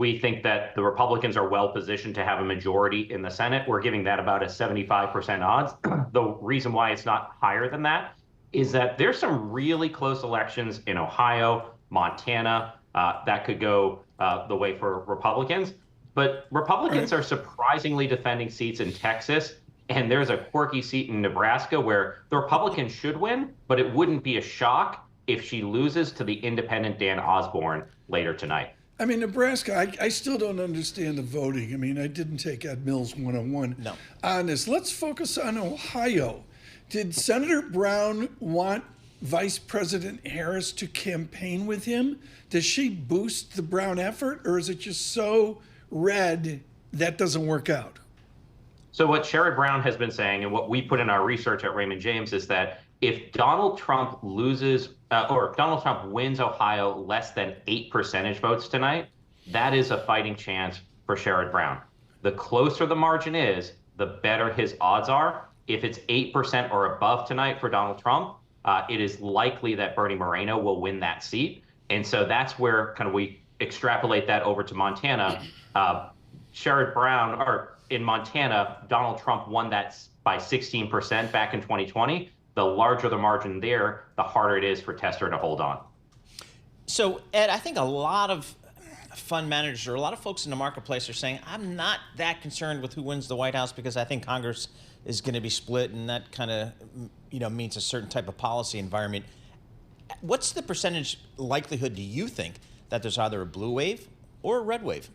We think that the Republicans are well positioned to have a majority in the Senate. We're giving that about a 75% odds. The reason why it's not higher than that is that there's some really close elections in Ohio, Montana, that could go the way for Republicans. But Republicans are surprisingly defending seats in Texas. And there's a quirky seat in Nebraska where the Republicans should win, but it wouldn't be a shock if she loses to the independent Dan Osborne later tonight. I mean, Nebraska, I still don't understand the voting. I mean, I didn't take Ed Mills 101 on this. Let's focus on Ohio. Did Senator Brown want Vice President Harris to campaign with him? Does she boost the Brown effort, or is it just so red that doesn't work out? So what Sherrod Brown has been saying, and what we put in our research at Raymond James, is that if Donald Trump loses or if Donald Trump wins Ohio less than 8 percentage votes tonight, that is a fighting chance for Sherrod Brown. The closer the margin is, the better his odds are. If it's 8% or above tonight for Donald Trump, it is likely that Bernie Moreno will win that seat. And so that's where kind of we extrapolate that over to Montana. Sherrod Brown, or in Montana, Donald Trump won that by 16% back in 2020. The larger the margin there, the harder it is for Tester to hold on. So, Ed, I think a lot of fund managers or a lot of folks in the marketplace are saying, I'm not that concerned with who wins the White House because I think Congress is going to be split, and that kind of means a certain type of policy environment. What's the percentage likelihood, do you think, that there's either a blue wave or a red wave?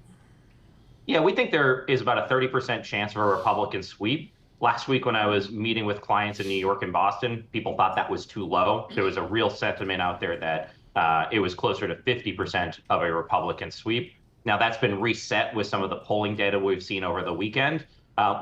Yeah, we think there is about a 30% chance of a Republican sweep. Last week when I was meeting with clients in New York and Boston, people thought that was too low. There was a real sentiment out there that it was closer to 50% of a Republican sweep. Now that's been reset with some of the polling data we've seen over the weekend.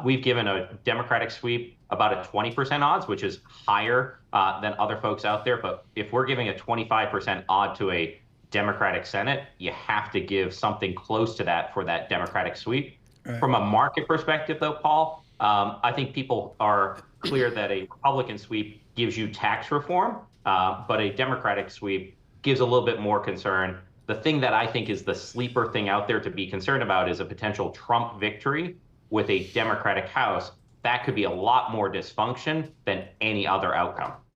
We've given a Democratic sweep about a 20% odds, which is higher than other folks out there. But if we're giving a 25% odd to a Democratic Senate, you have to give something close to that for that Democratic sweep. Right. From a market perspective, though, Paul, I think people are clear that a Republican sweep gives you tax reform, but a Democratic sweep gives a little bit more concern. The thing that I think is the sleeper thing out there to be concerned about is a potential Trump victory with a Democratic House. That could be a lot more dysfunction than any other outcome.